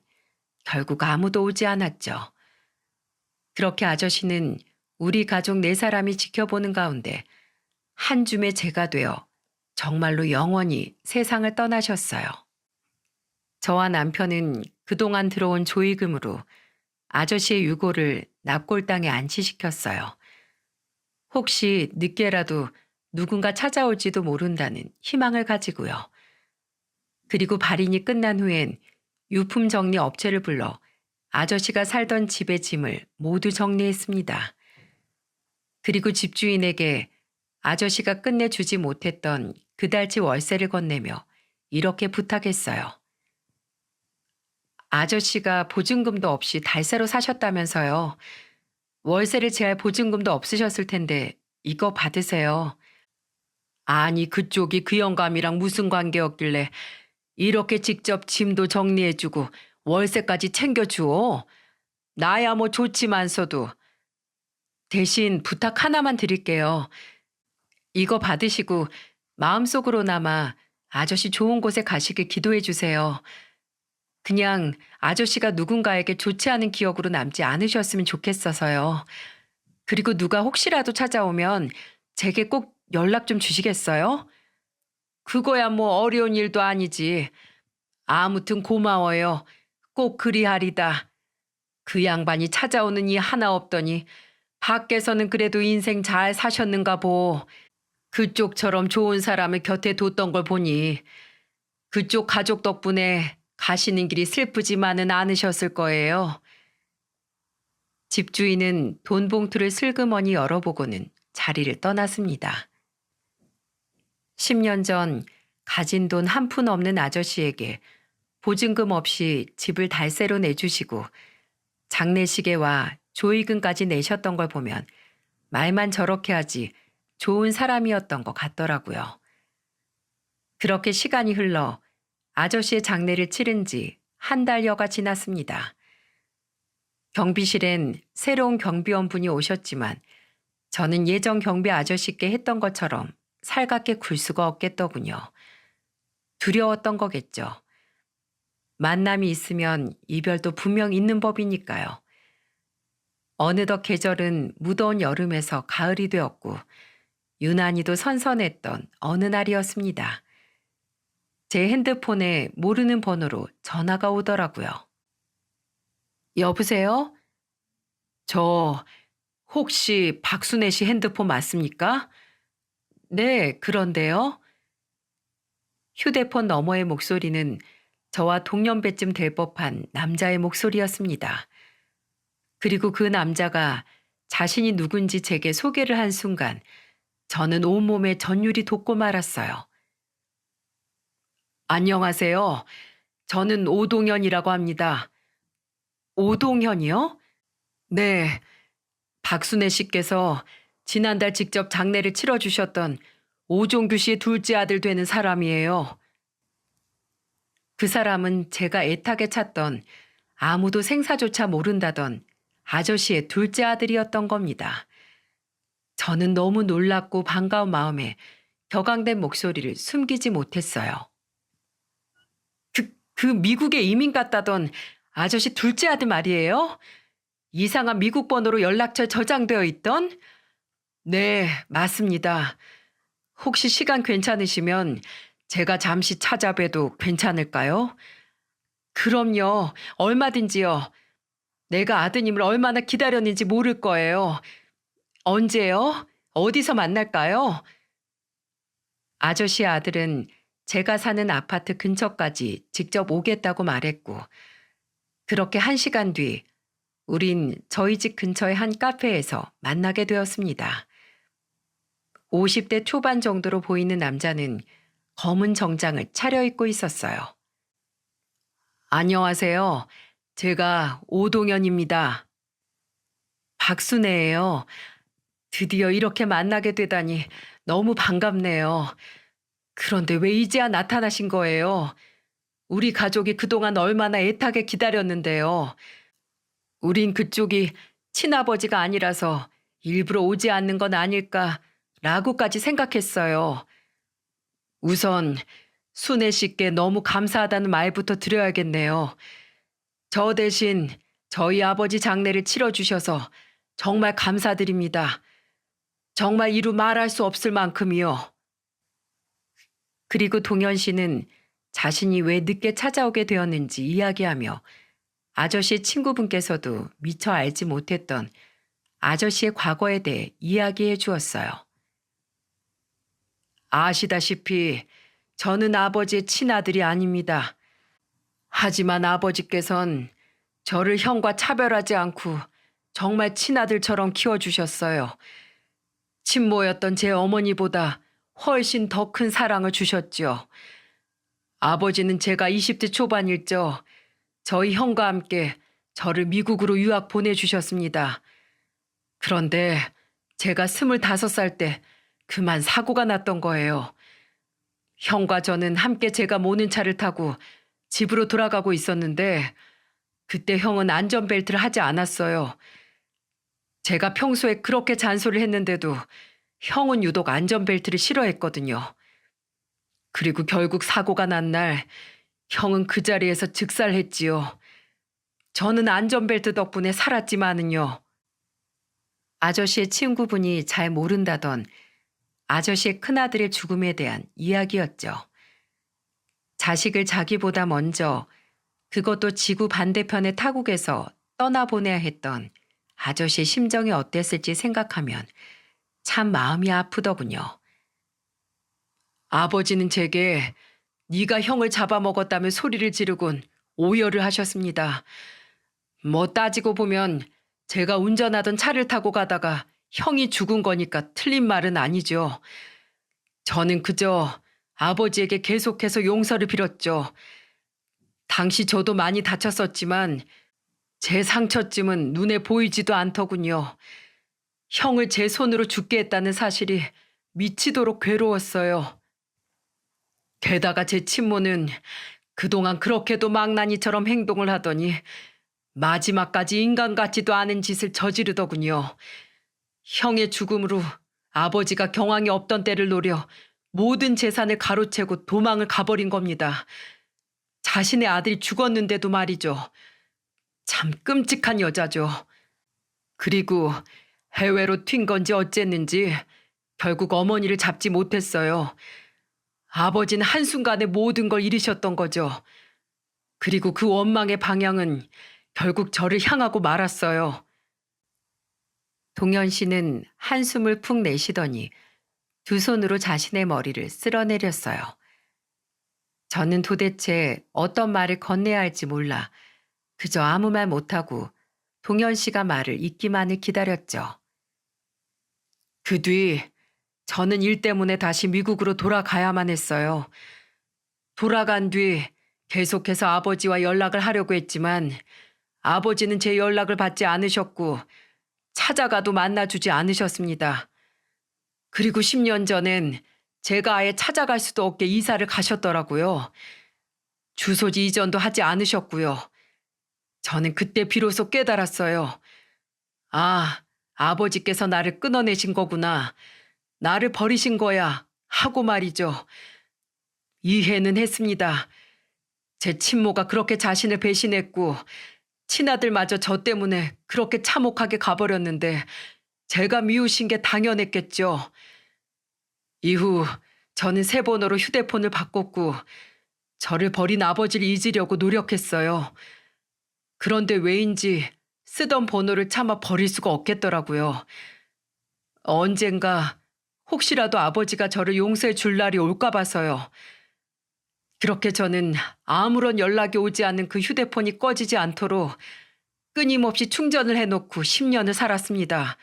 결국 아무도 오지 않았죠. 그렇게 아저씨는 우리 가족 4사람이 지켜보는 가운데 한 줌의 제가 되어 정말로 영원히 세상을 떠나셨어요. 저와 남편은 그동안 들어온 조의금으로 아저씨의 유고를 납골당에 안치시켰어요. 혹시 늦게라도 누군가 찾아올지도 모른다는 희망을 가지고요. 그리고 발인이 끝난 후엔 유품 정리 업체를 불러 아저씨가 살던 집의 짐을 모두 정리했습니다. 그리고 집주인에게 아저씨가 끝내주지 못했던 그달치 월세를 건네며 이렇게 부탁했어요. 아저씨가 보증금도 없이 달새로 사셨다면서요. 월세를 제할 보증금도 없으셨을 텐데 이거 받으세요. 아니 그쪽이 그 영감이랑 무슨 관계였길래 이렇게 직접 짐도 정리해주고 월세까지 챙겨주어. 나야 뭐 좋지만서도 대신 부탁 하나만 드릴게요. 이거 받으시고 마음속으로나마 아저씨 좋은 곳에 가시길 기도해 주세요. 그냥 아저씨가 누군가에게 좋지 않은 기억으로 남지 않으셨으면 좋겠어서요. 그리고 누가 혹시라도 찾아오면 제게 꼭 연락 좀 주시겠어요? 그거야 뭐 어려운 일도 아니지. 아무튼 고마워요. 꼭 그리하리다. 그 양반이 찾아오는 이 하나 없더니 밖에서는 그래도 인생 잘 사셨는가 보. 그쪽처럼 좋은 사람을 곁에 뒀던 걸 보니 그쪽 가족 덕분에 가시는 길이 슬프지만은 않으셨을 거예요. 집주인은 돈 봉투를 슬그머니 열어보고는 자리를 떠났습니다. 10년 전 가진 돈 한 푼 없는 아저씨에게 보증금 없이 집을 달새로 내주시고 장례식에와 조의금까지 내셨던 걸 보면 말만 저렇게 하지 좋은 사람이었던 것 같더라고요. 그렇게 시간이 흘러 아저씨의 장례를 치른 지 한 달여가 지났습니다. 경비실엔 새로운 경비원분이 오셨지만 저는 예전 경비 아저씨께 했던 것처럼 살갑게 굴 수가 없겠더군요. 두려웠던 거겠죠. 만남이 있으면 이별도 분명 있는 법이니까요. 어느덧 계절은 무더운 여름에서 가을이 되었고 유난히도 선선했던 어느 날이었습니다. 제 핸드폰에 모르는 번호로 전화가 오더라고요. 여보세요? 저 혹시 박순애 씨 핸드폰 맞습니까? 네, 그런데요. 휴대폰 너머의 목소리는 저와 동년배쯤 될 법한 남자의 목소리였습니다. 그리고 그 남자가 자신이 누군지 제게 소개를 한 순간 저는 온몸에 전율이 돋고 말았어요. 안녕하세요. 저는 오동현이라고 합니다. 오동현이요? 네, 박순애 씨께서 지난달 직접 장례를 치러주셨던 오종규 씨의 둘째 아들 되는 사람이에요. 그 사람은 제가 애타게 찾던 아무도 생사조차 모른다던 아저씨의 둘째 아들이었던 겁니다. 저는 너무 놀랍고 반가운 마음에 격앙된 목소리를 숨기지 못했어요. 그 미국에 이민 갔다던 아저씨 둘째 아들 말이에요? 이상한 미국 번호로 연락처에 저장되어 있던? 네, 맞습니다. 혹시 시간 괜찮으시면 제가 잠시 찾아뵈도 괜찮을까요? 그럼요, 얼마든지요. 내가 아드님을 얼마나 기다렸는지 모를 거예요. 언제요? 어디서 만날까요? 아저씨 아들은 제가 사는 아파트 근처까지 직접 오겠다고 말했고, 그렇게 1시간 뒤, 우린 저희 집 근처의 한 카페에서 만나게 되었습니다. 50대 초반 정도로 보이는 남자는 검은 정장을 차려입고 있었어요. 안녕하세요. 제가 오동현입니다. 박순애예요. 드디어 이렇게 만나게 되다니 너무 반갑네요. 그런데 왜 이제야 나타나신 거예요? 우리 가족이 그동안 얼마나 애타게 기다렸는데요. 우린 그쪽이 친아버지가 아니라서 일부러 오지 않는 건 아닐까라고까지 생각했어요. 우선 순애 씨께 너무 감사하다는 말부터 드려야겠네요. 저 대신 저희 아버지 장례를 치러주셔서 정말 감사드립니다. 정말 이루 말할 수 없을 만큼이요. 그리고 동현 씨는 자신이 왜 늦게 찾아오게 되었는지 이야기하며 아저씨의 친구분께서도 미처 알지 못했던 아저씨의 과거에 대해 이야기해 주었어요. 아시다시피 저는 아버지의 친아들이 아닙니다. 하지만 아버지께선 저를 형과 차별하지 않고 정말 친아들처럼 키워주셨어요. 친모였던 제 어머니보다 훨씬 더 큰 사랑을 주셨죠. 아버지는 제가 20대 초반일 적 저희 형과 함께 저를 미국으로 유학 보내주셨습니다. 그런데 제가 25살 때 그만 사고가 났던 거예요. 형과 저는 함께 제가 모는 차를 타고 집으로 돌아가고 있었는데 그때 형은 안전벨트를 하지 않았어요. 제가 평소에 그렇게 잔소리를 했는데도 형은 유독 안전벨트를 싫어했거든요. 그리고 결국 사고가 난 날 형은 그 자리에서 즉살했지요. 저는 안전벨트 덕분에 살았지만은요. 아저씨의 친구분이 잘 모른다던 아저씨의 큰아들의 죽음에 대한 이야기였죠. 자식을 자기보다 먼저 그것도 지구 반대편의 타국에서 떠나보내야 했던 아저씨의 심정이 어땠을지 생각하면 참 마음이 아프더군요. 아버지는 제게 네가 형을 잡아먹었다며 소리를 지르곤 오열을 하셨습니다. 뭐 따지고 보면 제가 운전하던 차를 타고 가다가 형이 죽은 거니까 틀린 말은 아니죠. 저는 그저 아버지에게 계속해서 용서를 빌었죠. 당시 저도 많이 다쳤었지만 제 상처쯤은 눈에 보이지도 않더군요. 형을 제 손으로 죽게 했다는 사실이 미치도록 괴로웠어요. 게다가 제 친모는 그동안 그렇게도 망나니처럼 행동을 하더니 마지막까지 인간 같지도 않은 짓을 저지르더군요. 형의 죽음으로 아버지가 경황이 없던 때를 노려 모든 재산을 가로채고 도망을 가버린 겁니다. 자신의 아들이 죽었는데도 말이죠. 참 끔찍한 여자죠. 그리고 해외로 튄 건지 어쨌는지 결국 어머니를 잡지 못했어요. 아버지는 한순간에 모든 걸 잃으셨던 거죠. 그리고 그 원망의 방향은 결국 저를 향하고 말았어요. 동현 씨는 한숨을 푹 내쉬더니 두 손으로 자신의 머리를 쓸어내렸어요. 저는 도대체 어떤 말을 건네야 할지 몰라 그저 아무 말 못하고 동현 씨가 말을 잇기만을 기다렸죠. 그 뒤 저는 일 때문에 다시 미국으로 돌아가야만 했어요. 돌아간 뒤 계속해서 아버지와 연락을 하려고 했지만 아버지는 제 연락을 받지 않으셨고 찾아가도 만나주지 않으셨습니다. 그리고 10년 전엔 제가 아예 찾아갈 수도 없게 이사를 가셨더라고요. 주소지 이전도 하지 않으셨고요. 저는 그때 비로소 깨달았어요. 아, 아버지께서 나를 끊어내신 거구나. 나를 버리신 거야. 하고 말이죠. 이해는 했습니다. 제 친모가 그렇게 자신을 배신했고 친아들마저 저 때문에 그렇게 참혹하게 가버렸는데 제가 미우신 게 당연했겠죠. 이후 저는 새 번호로 휴대폰을 바꿨고 저를 버린 아버지를 잊으려고 노력했어요. 그런데 왜인지 쓰던 번호를 차마 버릴 수가 없겠더라고요. 언젠가 혹시라도 아버지가 저를 용서해 줄 날이 올까 봐서요. 그렇게 저는 아무런 연락이 오지 않는 그 휴대폰이 꺼지지 않도록 끊임없이 충전을 해놓고 10년을 살았습니다.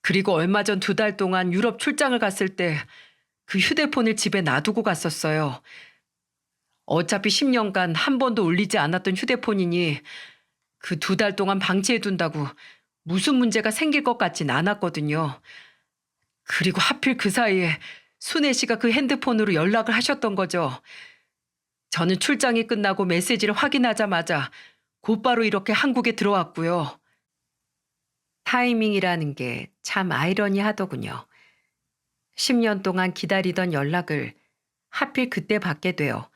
그리고 얼마 전 2달 동안 유럽 출장을 갔을 때 그 휴대폰을 집에 놔두고 갔었어요. 어차피 10년간 한 번도 울리지 않았던 휴대폰이니 그 2달 동안 방치해둔다고 무슨 문제가 생길 것 같진 않았거든요. 그리고 하필 그 사이에 순애 씨가 그 핸드폰으로 연락을 하셨던 거죠. 저는 출장이 끝나고 메시지를 확인하자마자 곧바로 이렇게 한국에 들어왔고요. 타이밍이라는 게 참 아이러니하더군요. 10년 동안 기다리던 연락을 하필 그때 받게 되어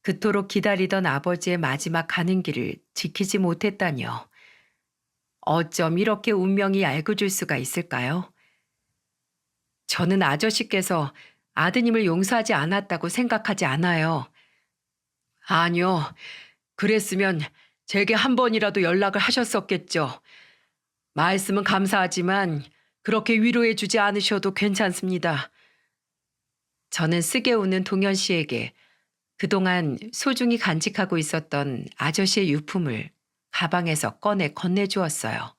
그토록 기다리던 아버지의 마지막 가는 길을 지키지 못했다니요. 어쩜 이렇게 운명이 얄궂을 수가 있을까요? 저는 아저씨께서 아드님을 용서하지 않았다고 생각하지 않아요. 아니요. 그랬으면 제게 한 번이라도 연락을 하셨었겠죠. 말씀은 감사하지만 그렇게 위로해 주지 않으셔도 괜찮습니다. 저는 쓰게 웃는 동현 씨에게 그동안 소중히 간직하고 있었던 아저씨의 유품을 가방에서 꺼내 건네주었어요.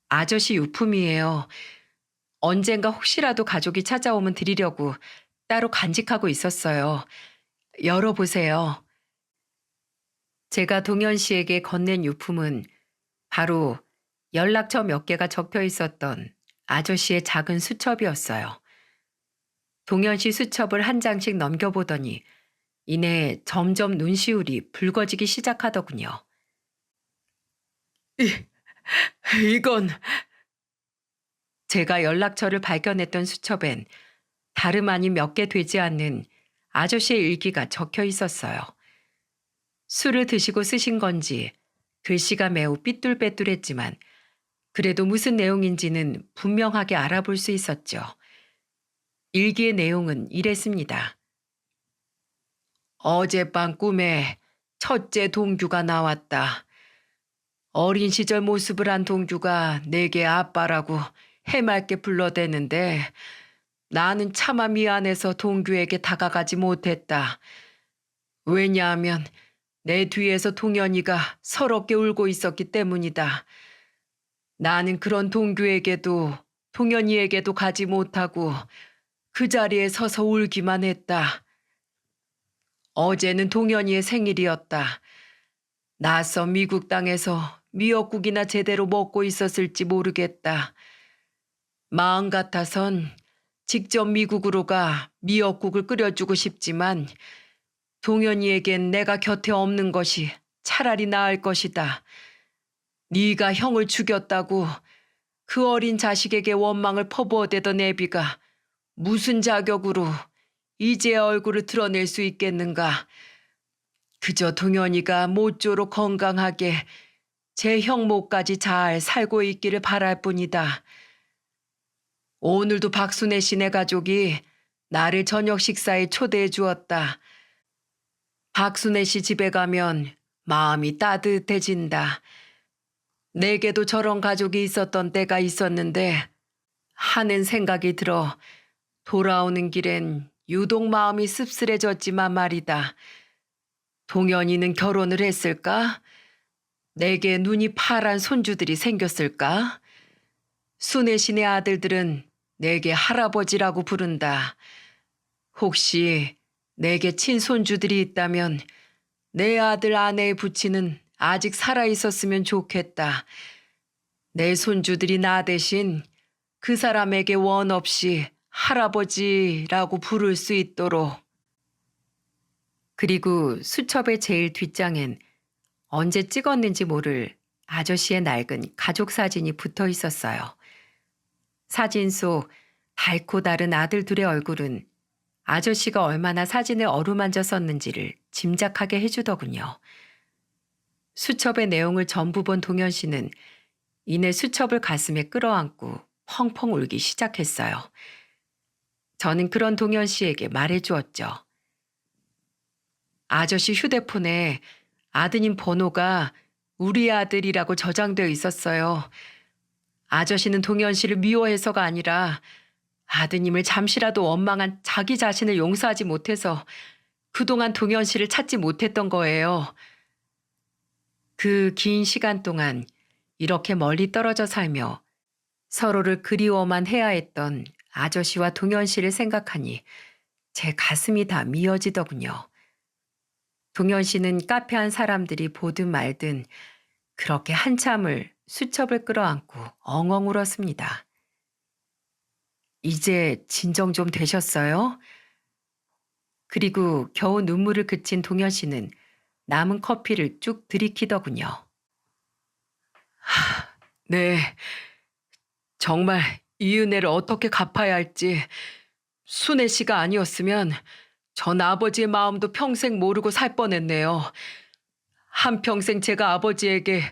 아저씨 유품이에요. 언젠가 혹시라도 가족이 찾아오면 드리려고 따로 간직하고 있었어요. 열어보세요. 제가 동현 씨에게 건넨 유품은 바로 연락처 몇 개가 적혀 있었던 아저씨의 작은 수첩이었어요. 동현 씨 수첩을 한 장씩 넘겨보더니 이내 점점 눈시울이 붉어지기 시작하더군요. 이건 제가 연락처를 발견했던 수첩엔 다름 아닌 몇 개 되지 않는 아저씨의 일기가 적혀 있었어요. 술을 드시고 쓰신 건지 글씨가 매우 삐뚤빼뚤했지만 그래도 무슨 내용인지는 분명하게 알아볼 수 있었죠. 일기의 내용은 이랬습니다. 어젯밤 꿈에 첫째 동규가 나왔다. 어린 시절 모습을 한 동규가 내게 아빠라고 해맑게 불러대는데 나는 차마 미안해서 동규에게 다가가지 못했다. 왜냐하면 내 뒤에서 동현이가 서럽게 울고 있었기 때문이다. 나는 그런 동규에게도 동현이에게도 가지 못하고 그 자리에 서서 울기만 했다. 어제는 동현이의 생일이었다. 낯선 미국 땅에서 미역국이나 제대로 먹고 있었을지 모르겠다. 마음 같아선 직접 미국으로 가 미역국을 끓여주고 싶지만 동현이에겐 내가 곁에 없는 것이 차라리 나을 것이다. 네가 형을 죽였다고 그 어린 자식에게 원망을 퍼부어대던 애비가 무슨 자격으로 이제야 얼굴을 드러낼 수 있겠는가. 그저 동현이가 모쪼록 건강하게 제 형목까지 잘 살고 있기를 바랄 뿐이다. 오늘도 박순애 씨네 가족이 나를 저녁 식사에 초대해 주었다. 박순애 씨 집에 가면 마음이 따뜻해진다. 내게도 저런 가족이 있었던 때가 있었는데 하는 생각이 들어 돌아오는 길엔 유독 마음이 씁쓸해졌지만 말이다. 동현이는 결혼을 했을까? 내게 눈이 파란 손주들이 생겼을까? 순애 씨네 아들들은 내게 할아버지라고 부른다. 혹시 내게 친손주들이 있다면 내 아들 아내의 부친은 아직 살아있었으면 좋겠다. 내 손주들이 나 대신 그 사람에게 원 없이 할아버지라고 부를 수 있도록. 그리고 수첩의 제일 뒷장엔 언제 찍었는지 모를 아저씨의 낡은 가족 사진이 붙어 있었어요. 사진 속 밝고 다른 아들 둘의 얼굴은 아저씨가 얼마나 사진을 어루만져 썼는지를 짐작하게 해주더군요. 수첩의 내용을 전부 본 동현 씨는 이내 수첩을 가슴에 끌어안고 펑펑 울기 시작했어요. 저는 그런 동현 씨에게 말해주었죠. 아저씨 휴대폰에 아드님 번호가 우리 아들이라고 저장되어 있었어요. 아저씨는 동현 씨를 미워해서가 아니라 아드님을 잠시라도 원망한 자기 자신을 용서하지 못해서 그동안 동현 씨를 찾지 못했던 거예요. 그 긴 시간 동안 이렇게 멀리 떨어져 살며 서로를 그리워만 해야 했던 아저씨와 동현 씨를 생각하니 제 가슴이 다 미어지더군요. 동현 씨는 카페 안 사람들이 보든 말든 그렇게 한참을 수첩을 끌어안고 엉엉 울었습니다. 이제 진정 좀 되셨어요? 그리고 겨우 눈물을 그친 동현 씨는 남은 커피를 쭉 들이키더군요. 네, 정말 이 은혜를 어떻게 갚아야 할지 순애 씨가 아니었으면 전 아버지의 마음도 평생 모르고 살 뻔했네요. 한평생 제가 아버지에게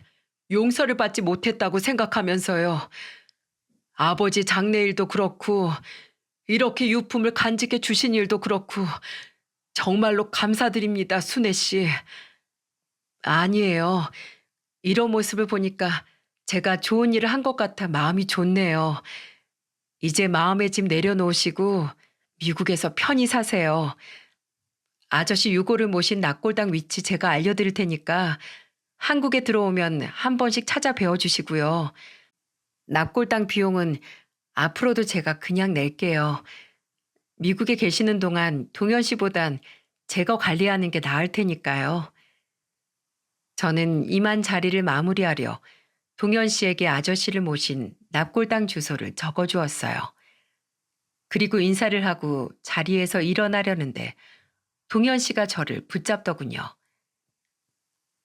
용서를 받지 못했다고 생각하면서요. 아버지 장례일도 그렇고 이렇게 유품을 간직해 주신 일도 그렇고 정말로 감사드립니다, 순애 씨. 아니에요. 이런 모습을 보니까 제가 좋은 일을 한 것 같아 마음이 좋네요. 이제 마음의 짐 내려놓으시고 미국에서 편히 사세요. 아저씨 유고를 모신 납골당 위치 제가 알려드릴 테니까 한국에 들어오면 한 번씩 찾아뵈어 주시고요. 납골당 비용은 앞으로도 제가 그냥 낼게요. 미국에 계시는 동안 동현 씨보단 제가 관리하는 게 나을 테니까요. 저는 이만 자리를 마무리하려 동현 씨에게 아저씨를 모신 납골당 주소를 적어 주었어요. 그리고 인사를 하고 자리에서 일어나려는데 동현 씨가 저를 붙잡더군요.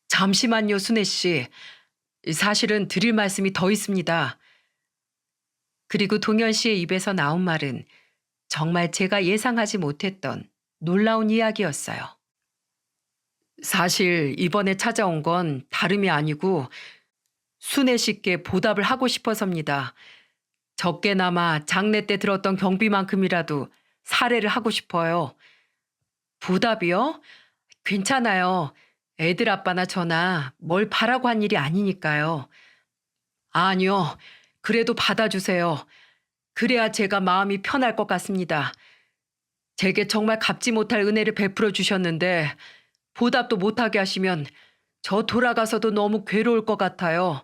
잠시만요, 순애 씨. 사실은 드릴 말씀이 더 있습니다. 그리고 동현 씨의 입에서 나온 말은 정말 제가 예상하지 못했던 놀라운 이야기였어요. 사실 이번에 찾아온 건 다름이 아니고 순애 씨께 보답을 하고 싶어서입니다. 적게나마 장례 때 들었던 경비만큼이라도 살해를 하고 싶어요. 보답이요? 괜찮아요. 애들 아빠나 저나 뭘 바라고 한 일이 아니니까요. 아니요. 그래도 받아주세요. 그래야 제가 마음이 편할 것 같습니다. 제게 정말 갚지 못할 은혜를 베풀어 주셨는데 보답도 못하게 하시면 저 돌아가서도 너무 괴로울 것 같아요.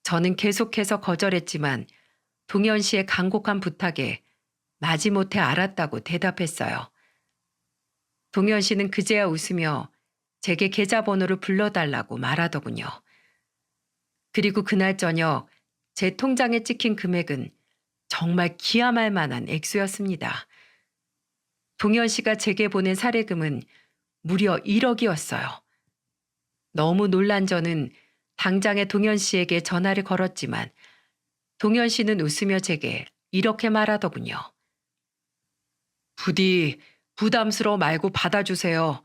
저는 계속해서 거절했지만 동현 씨의 간곡한 부탁에 마지못해 알았다고 대답했어요. 동현 씨는 그제야 웃으며 제게 계좌번호를 불러달라고 말하더군요. 그리고 그날 저녁 제 통장에 찍힌 금액은 정말 기함할 만한 액수였습니다. 동현 씨가 제게 보낸 사례금은 무려 1억이었어요. 너무 놀란 저는 당장에 동현 씨에게 전화를 걸었지만 동현 씨는 웃으며 제게 이렇게 말하더군요. 부디 부담스러워 말고 받아주세요.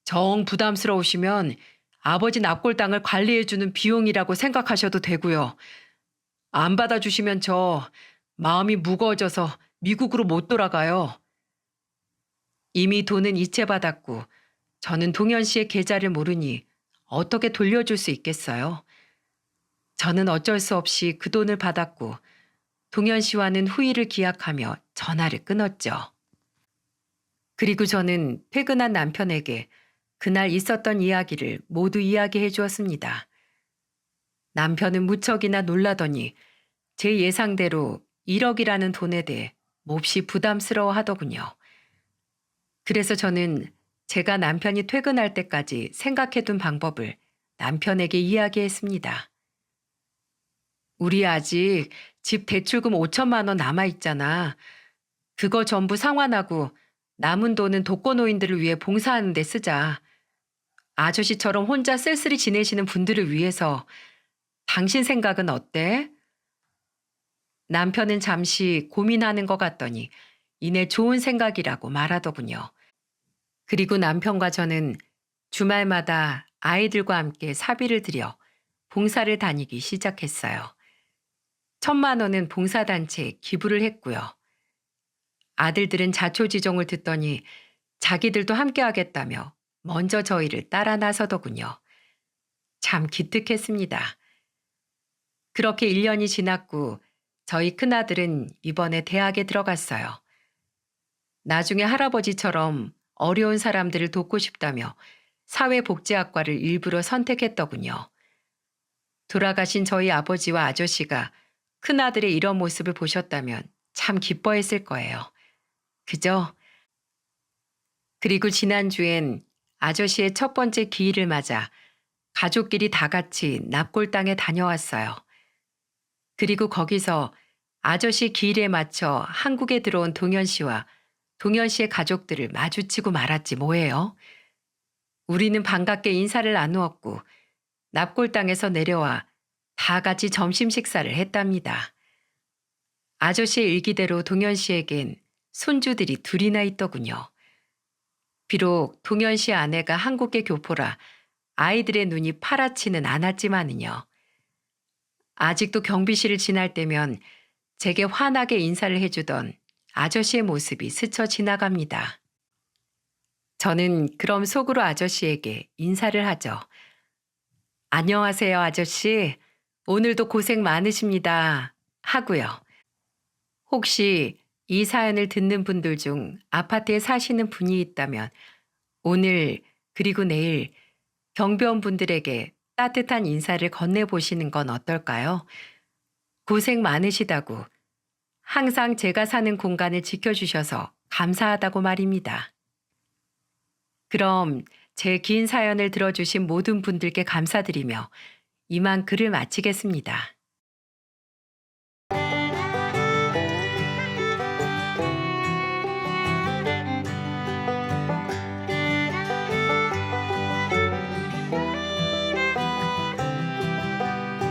정 부담스러우시면 아버지 납골당을 관리해주는 비용이라고 생각하셔도 되고요. 안 받아주시면 저 마음이 무거워져서 미국으로 못 돌아가요. 이미 돈은 이체받았고 저는 동현 씨의 계좌를 모르니 어떻게 돌려줄 수 있겠어요? 저는 어쩔 수 없이 그 돈을 받았고 동현 씨와는 후일을 기약하며 전화를 끊었죠. 그리고 저는 퇴근한 남편에게 그날 있었던 이야기를 모두 이야기해 주었습니다. 남편은 무척이나 놀라더니 제 예상대로 1억이라는 돈에 대해 몹시 부담스러워 하더군요. 그래서 저는 제가 남편이 퇴근할 때까지 생각해둔 방법을 남편에게 이야기했습니다. 우리 아직 집 대출금 5천만 원 남아있잖아. 그거 전부 상환하고 남은 돈은 독거노인들을 위해 봉사하는 데 쓰자. 아저씨처럼 혼자 쓸쓸히 지내시는 분들을 위해서. 당신 생각은 어때? 남편은 잠시 고민하는 것 같더니 이내 좋은 생각이라고 말하더군요. 그리고 남편과 저는 주말마다 아이들과 함께 사비를 들여 봉사를 다니기 시작했어요. 1,000만 원은 봉사단체에 기부를 했고요. 아들들은 자초지종을 듣더니 자기들도 함께 하겠다며 먼저 저희를 따라 나서더군요. 참 기특했습니다. 그렇게 1년이 지났고 저희 큰아들은 이번에 대학에 들어갔어요. 나중에 할아버지처럼 어려운 사람들을 돕고 싶다며 사회복지학과를 일부러 선택했더군요. 돌아가신 저희 아버지와 아저씨가 큰아들의 이런 모습을 보셨다면 참 기뻐했을 거예요. 그죠? 그리고 지난주엔 아저씨의 첫 번째 기일을 맞아 가족끼리 다 같이 납골당에 다녀왔어요. 그리고 거기서 아저씨 기일에 맞춰 한국에 들어온 동현 씨와 동현 씨의 가족들을 마주치고 말았지 뭐예요. 우리는 반갑게 인사를 나누었고 납골당에서 내려와 다 같이 점심 식사를 했답니다. 아저씨의 일기대로 동현 씨에겐 손주들이 둘이나 있더군요. 비록 동현 씨 아내가 한국계 교포라 아이들의 눈이 파랗지는 않았지만은요. 아직도 경비실을 지날 때면 제게 환하게 인사를 해주던 아저씨의 모습이 스쳐 지나갑니다. 저는 그럼 속으로 아저씨에게 인사를 하죠. 안녕하세요, 아저씨. 오늘도 고생 많으십니다. 하고요. 혹시 이 사연을 듣는 분들 중 아파트에 사시는 분이 있다면 오늘 그리고 내일 경비원분들에게 따뜻한 인사를 건네보시는 건 어떨까요? 고생 많으시다고 항상 제가 사는 공간을 지켜주셔서 감사하다고 말입니다. 그럼 제 긴 사연을 들어주신 모든 분들께 감사드리며 이만 글을 마치겠습니다.